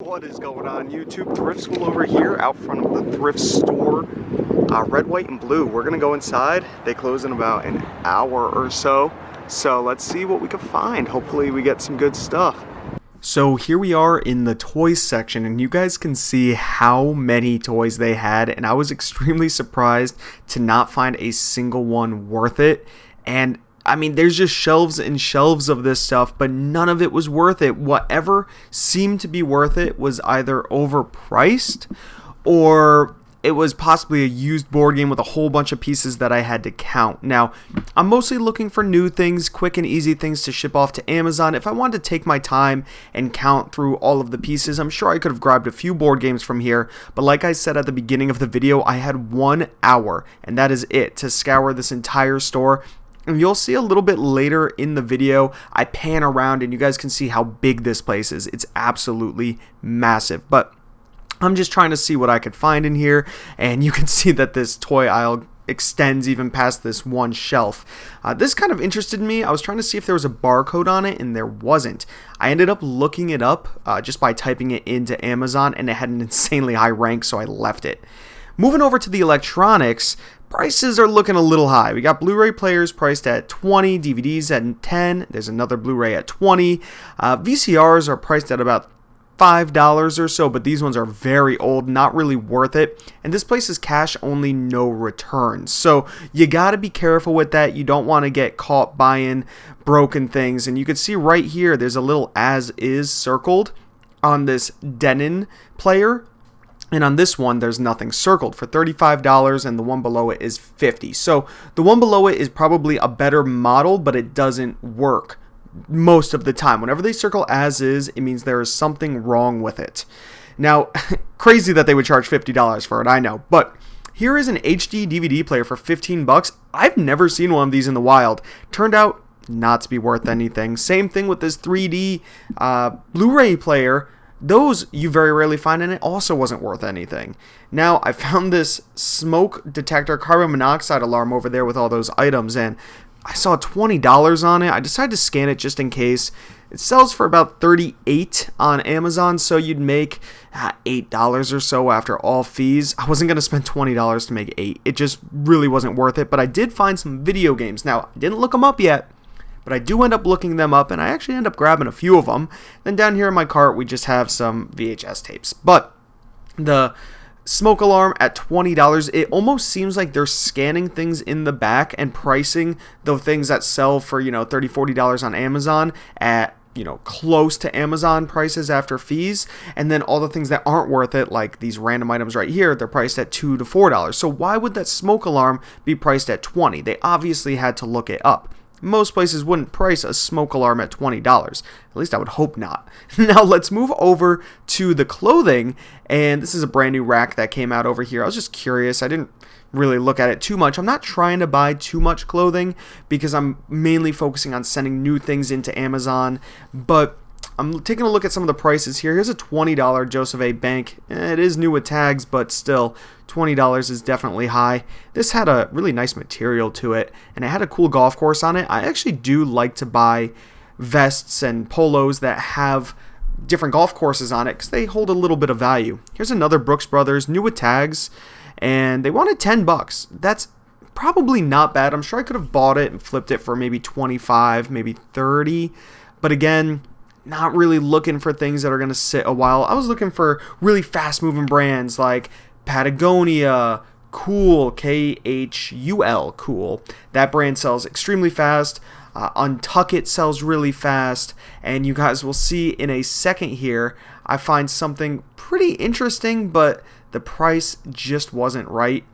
What is going on YouTube? Thrift School over here out front of the thrift store. Red, white, and blue. We're gonna go inside. They close in about an hour or so. So let's see what we can find. Hopefully we get some good stuff. So here we are in the toys section, and you guys can see how many toys they had, and I was extremely surprised to not find a single one worth it. And I mean, there's just shelves and shelves of this stuff, but none of it was worth it. Whatever seemed to be worth it was either overpriced or it was possibly a used board game with a whole bunch of pieces that I had to count. Now, I'm mostly looking for new things, quick and easy things to ship off to Amazon. If I wanted to take my time and count through all of the pieces, I'm sure I could have grabbed a few board games from here. But like I said at the beginning of the video, I had 1 hour, and that is it, to scour this entire store. And you'll see a little bit later in the video, I pan around and you guys can see how big this place is. It's absolutely massive. But I'm just trying to see what I could find in here, and you can see that this toy aisle extends even past this one shelf. This kind of interested me. I was trying to see if there was a barcode on it, and there wasn't. I ended up looking it up just by typing it into Amazon, and it had an insanely high rank, so I left it. Moving over to the electronics, prices are looking a little high. We got Blu-ray players priced at 20, DVDs at 10, there's another Blu-ray at 20. VCRs are priced at about $5 or so, but these ones are very old, not really worth it. And this place is cash only, no returns. So you got to be careful with that. You don't want to get caught buying broken things. And you can see right here, there's a little as is circled on this Denon player. And on this one, there's nothing circled for $35, and the one below it is $50. So the one below it is probably a better model, but it doesn't work most of the time. Whenever they circle as is, it means there is something wrong with it. Now, crazy that they would charge $50 for it, I know. But here is an HD DVD player for $15. I've never seen one of these in the wild. Turned out not to be worth anything. Same thing with this 3D Blu-ray player. Those you very rarely find, and it also wasn't worth anything. Now, I found this smoke detector carbon monoxide alarm over there with all those items, and I saw $20 on it. I decided to scan it just in case. It sells for about $38 on Amazon, so you'd make $8 or so after all fees. I wasn't going to spend $20 to make $8. It just really wasn't worth it, but I did find some video games. Now, I didn't look them up yet, but I do end up looking them up, and I actually end up grabbing a few of them. Then down here in my cart, we just have some VHS tapes. But the smoke alarm at $20, it almost seems like they're scanning things in the back and pricing the things that sell for, $30, $40 on Amazon at, close to Amazon prices after fees. And then all the things that aren't worth it, like these random items right here, they're priced at $2 to $4. So why would that smoke alarm be priced at $20? They obviously had to look it up. Most places wouldn't price a smoke alarm at $20. At least I would hope not. Now let's move over to the clothing. And this is a brand new rack that came out over here. I was just curious. I didn't really look at it too much. I'm not trying to buy too much clothing because I'm mainly focusing on sending new things into Amazon. But I'm taking a look at some of the prices here. Here's a $20 Joseph A. Bank. It is new with tags, but still, $20 is definitely high. This had a really nice material to it, and it had a cool golf course on it. I actually do like to buy vests and polos that have different golf courses on it because they hold a little bit of value. Here's another Brooks Brothers, new with tags, and they wanted $10. That's probably not bad. I'm sure I could have bought it and flipped it for maybe $25, maybe $30, but again, not really looking for things that are going to sit a while. I was looking for really fast-moving brands like Patagonia, Cool, Khul, Cool. That brand sells extremely fast. Untuckit sells really fast. And you guys will see in a second here, I find something pretty interesting, but the price just wasn't right.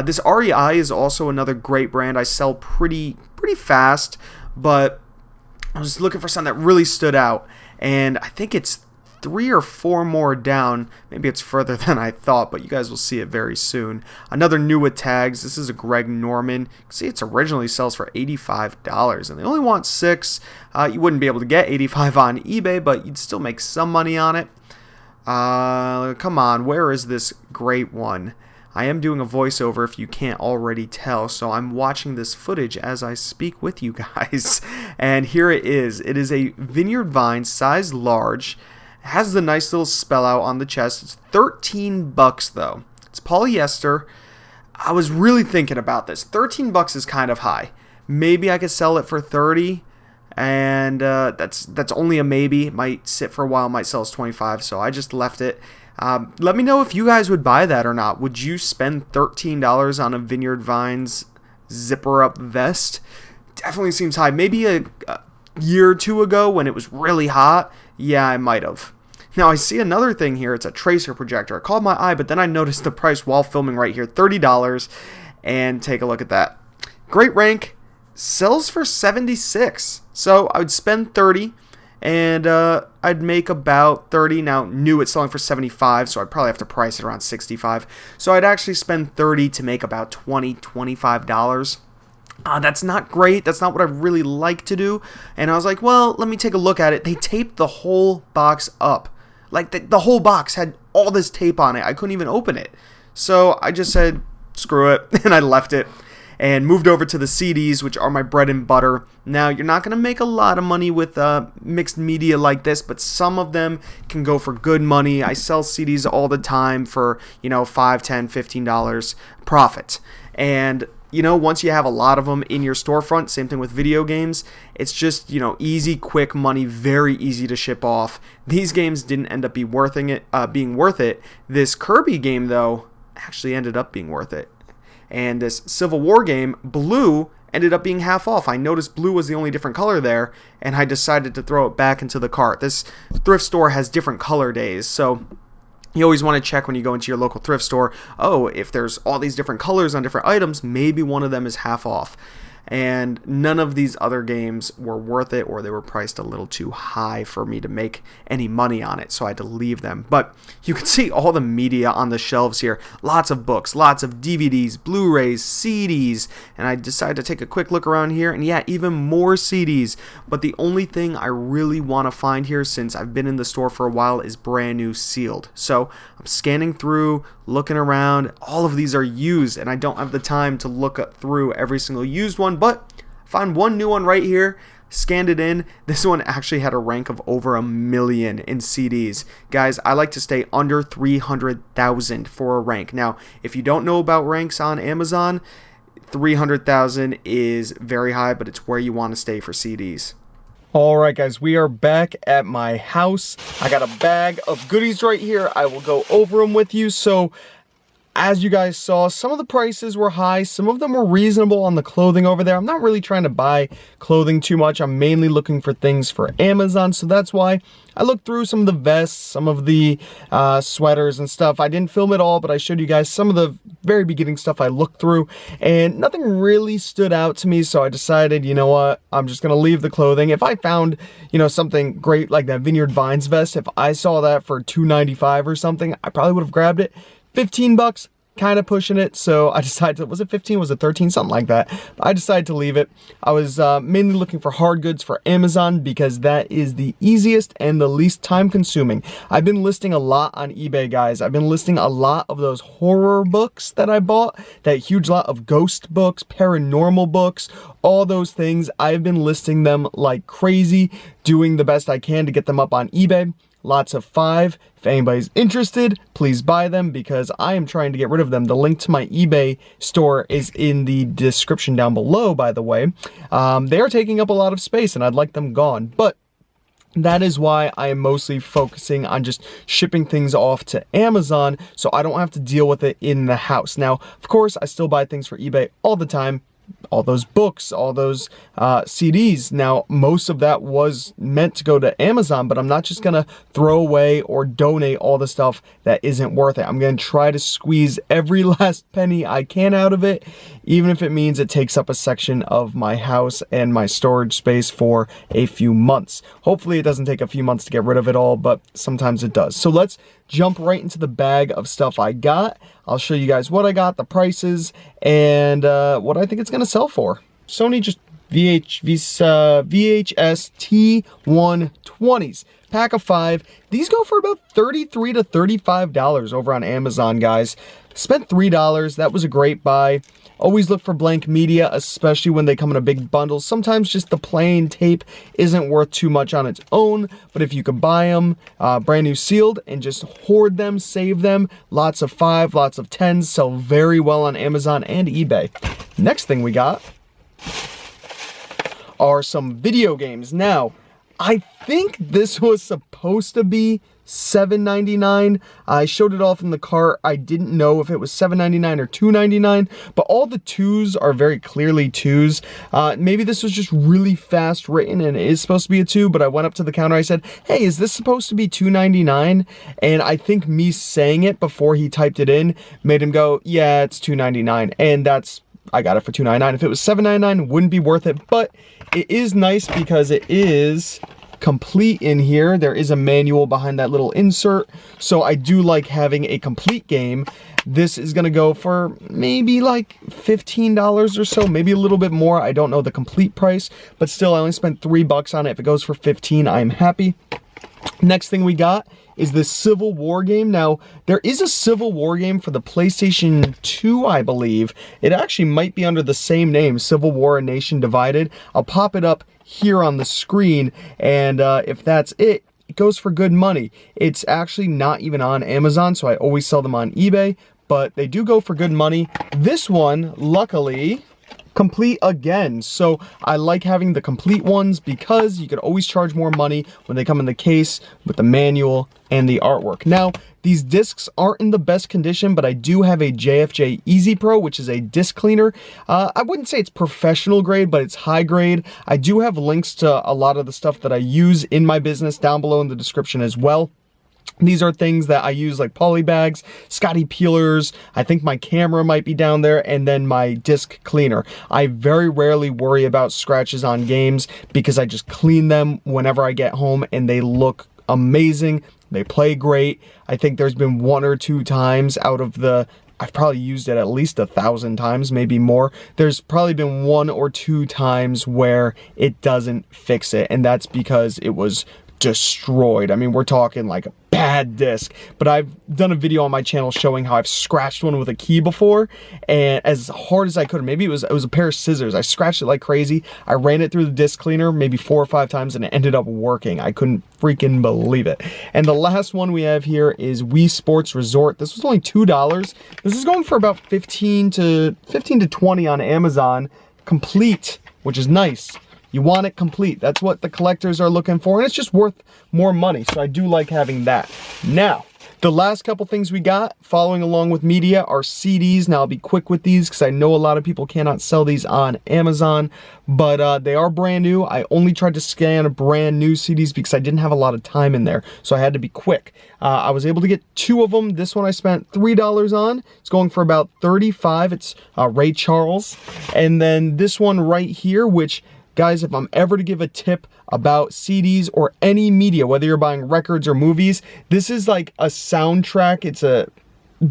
This REI is also another great brand. I sell pretty fast, but I was looking for something that really stood out, and I think it's 3 or 4 more down. Maybe it's further than I thought, but you guys will see it very soon. Another new with tags. This is a Greg Norman. You can see it's originally sells for $85, and they only want 6. You wouldn't be able to get 85 on eBay, but you'd still make some money on it. Come on, where is this great one? I am doing a voiceover if you can't already tell, so I'm watching this footage as I speak with you guys. And here it is. It is a Vineyard Vine size large. has the nice little spell out on the chest. It's 13 bucks though. It's polyester. I was really thinking about this. 13 bucks is kind of high. Maybe I could sell it for 30, and that's only a maybe. It might sit for a while, might sell as 25, so I just left it. Let me know if you guys would buy that or not. Would you spend $13 on a Vineyard Vines zipper up vest? Definitely seems high. Maybe a year or two ago when it was really hot, yeah, I might have. Now I see another thing here. It's a tracer projector. It caught my eye, but then I noticed the price while filming right here, $30, and take a look at that. Great rank, sells for 76. So I would spend 30 and I'd make about 30. Now new it's selling for 75, so I'd probably have to price it around 65. So I'd actually spend 30 to make about $25. That's not great. That's not what I really like to do. And I was like, well, let me take a look at it. They taped the whole box up. Like the whole box had all this tape on it. I couldn't even open it. So I just said, screw it. And I left it and moved over to the CDs, which are my bread and butter. Now, you're not going to make a lot of money with mixed media like this, but some of them can go for good money. I sell CDs all the time for, $5, $10, $15 profit. And once you have a lot of them in your storefront, same thing with video games, it's just, easy, quick money, very easy to ship off. These games didn't end up being worth it. This Kirby game, though, actually ended up being worth it. And this Civil War game, blue, ended up being half off. I noticed blue was the only different color there, and I decided to throw it back into the cart. This thrift store has different color days, so you always want to check when you go into your local thrift store, if there's all these different colors on different items, maybe one of them is half off. And none of these other games were worth it, or they were priced a little too high for me to make any money on it, so I had to leave them. But you can see all the media on the shelves here. Lots of books, lots of DVDs, Blu-rays, CDs, and I decided to take a quick look around here, and yeah, even more CDs. But the only thing I really want to find here, since I've been in the store for a while, is brand new sealed. So I'm scanning through, looking around. All of these are used, and I don't have the time to look through every single used one, but I found one new one right here, scanned it in. This one actually had a rank of over 1 million in CDs. Guys, I like to stay under 300,000 for a rank. Now, if you don't know about ranks on Amazon, 300,000 is very high, but it's where you want to stay for CDs. Alright guys, we are back at my house. I got a bag of goodies right here. I will go over them with you. So, as you guys saw, some of the prices were high. Some of them were reasonable on the clothing over there. I'm not really trying to buy clothing too much. I'm mainly looking for things for Amazon. So that's why I looked through some of the vests, some of the sweaters and stuff. I didn't film it all, but I showed you guys some of the very beginning stuff I looked through. And nothing really stood out to me. So I decided, you know what, I'm just going to leave the clothing. If I found, something great like that Vineyard Vines vest, if I saw that for $2.95 or something, I probably would have grabbed it. 15 bucks, kind of pushing it, so I decided to, was it 15, was it 13, something like that. I decided to leave it. I was mainly looking for hard goods for Amazon because that is the easiest and the least time consuming. I've been listing a lot on eBay, guys. I've been listing a lot of those horror books that I bought, that huge lot of ghost books, paranormal books, all those things. I've been listing them like crazy, doing the best I can to get them up on eBay. Lots of 5. If anybody's interested, please buy them because I am trying to get rid of them. The link to my eBay store is in the description down below, by the way. They are taking up a lot of space and I'd like them gone. But that is why I am mostly focusing on just shipping things off to Amazon so I don't have to deal with it in the house. Now, of course, I still buy things for eBay all the time. All those books, all those CDs. Now, most of that was meant to go to Amazon, but I'm not just going to throw away or donate all the stuff that isn't worth it. I'm going to try to squeeze every last penny I can out of it, even if it means it takes up a section of my house and my storage space for a few months. Hopefully, it doesn't take a few months to get rid of it all, but sometimes it does. So let's jump right into the bag of stuff I got. I'll show you guys what I got, the prices, and what I think it's going to sell for. Sony just VHS T120s. pack of 5. These go for about $33 to $35 over on Amazon, guys. Spent $3. That was a great buy. Always look for blank media, especially when they come in a big bundle. Sometimes just the plain tape isn't worth too much on its own, but if you could buy them brand new sealed and just hoard them, save them, lots of 5, lots of 10s, sell very well on Amazon and eBay. Next thing we got are some video games. Now, I think this was supposed to be $7.99. I showed it off in the cart. I didn't know if it was $7.99 or $2.99, but all the 2s are very clearly 2s. Maybe this was just really fast written and it is supposed to be a 2, but I went up to the counter. I said, hey, is this supposed to be $2.99? And I think me saying it before he typed it in made him go, yeah, it's $2.99. And I got it for $2.99. If it was $7.99, it wouldn't be worth it, but it is nice because it is complete in here. There is a manual behind that little insert, so I do like having a complete game. This is gonna go for maybe like $15 or so, maybe a little bit more. I don't know the complete price, but still I only spent $3 on it. If it goes for 15, I'm happy. Next thing we got is the Civil War game. Now, there is a Civil War game for the PlayStation 2, I believe. It actually might be under the same name, Civil War: A Nation Divided. I'll pop it up here on the screen, and if that's it, it goes for good money. It's actually not even on Amazon, so I always sell them on eBay, but they do go for good money. This one, luckily, complete again. So I like having the complete ones because you could always charge more money when they come in the case with the manual and the artwork. Now, these discs aren't in the best condition, but I do have a JFJ Easy Pro, which is a disc cleaner. I wouldn't say it's professional grade, but it's high grade. I do have links to a lot of the stuff that I use in my business down below in the description as well. These are things that I use, like poly bags, Scotty peelers, I think my camera might be down there, and then my disc cleaner. I very rarely worry about scratches on games because I just clean them whenever I get home and they look amazing. They play great. I think there's been 1 or 2 times out of the, I've probably used it at least 1,000 times, maybe more. There's probably been 1 or 2 times where it doesn't fix it, and that's because it was destroyed. I mean, we're talking like a bad disc, but I've done a video on my channel showing how I've scratched one with a key before, and as hard as I could, maybe it was a pair of scissors. I scratched it like crazy. I ran it through the disc cleaner maybe 4 or 5 times and it ended up working. I couldn't freaking believe it. And the last one we have here is Wii Sports Resort. This was only $2. This is going for about 15 to 20 on Amazon, complete, which is nice. You want it complete. That's what the collectors are looking for, and it's just worth more money, so I do like having that. Now, the last couple things we got following along with media are CDs. Now, I'll be quick with these because I know a lot of people cannot sell these on Amazon, but they are brand new. I only tried to scan brand new CDs because I didn't have a lot of time in there, so I had to be quick. I was able to get 2 of them. This one I spent $3 on. It's going for about $35. It's Ray Charles. And then this one right here, which, guys, if I'm ever to give a tip about CDs or any media, whether you're buying records or movies, this is like a soundtrack. It's a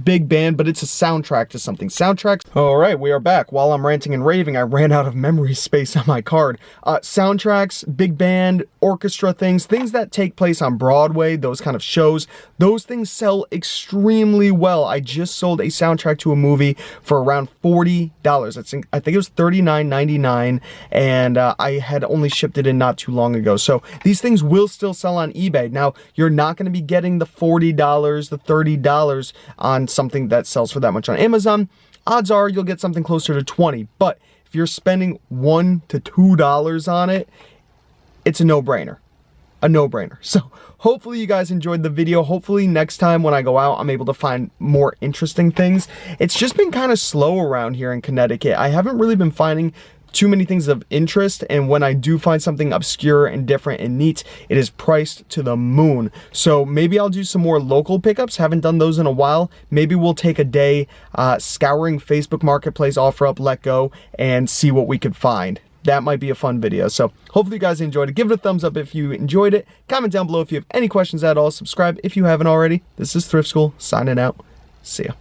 big band, but it's a soundtrack to something. Soundtracks. All right, we are back. While I'm ranting and raving, I ran out of memory space on my card. Soundtracks, big band, orchestra things that take place on Broadway, those kind of shows, those things sell extremely well. I just sold a soundtrack to a movie for around $40. I think it was $39.99, and I had only shipped it in not too long ago. So these things will still sell on eBay. Now, you're not going to be getting the $40, the $30 on something that sells for that much on Amazon. Odds are you'll get something closer to $20, but if you're spending $1 to $2 on it, it's a no-brainer. A no-brainer. So hopefully you guys enjoyed the video. Hopefully next time when I go out, I'm able to find more interesting things. It's just been kind of slow around here in Connecticut. I haven't really been finding too many things of interest, and when I do find something obscure and different and neat, it is priced to the moon. So maybe I'll do some more local pickups. Haven't done those in a while. Maybe we'll take a day scouring Facebook Marketplace, OfferUp, Let Go, and see what we could find. That might be a fun video. So hopefully you guys enjoyed it. Give it a thumbs up if you enjoyed it. Comment down below if you have any questions at all. Subscribe if you haven't already. This is Thrift School signing out. See ya.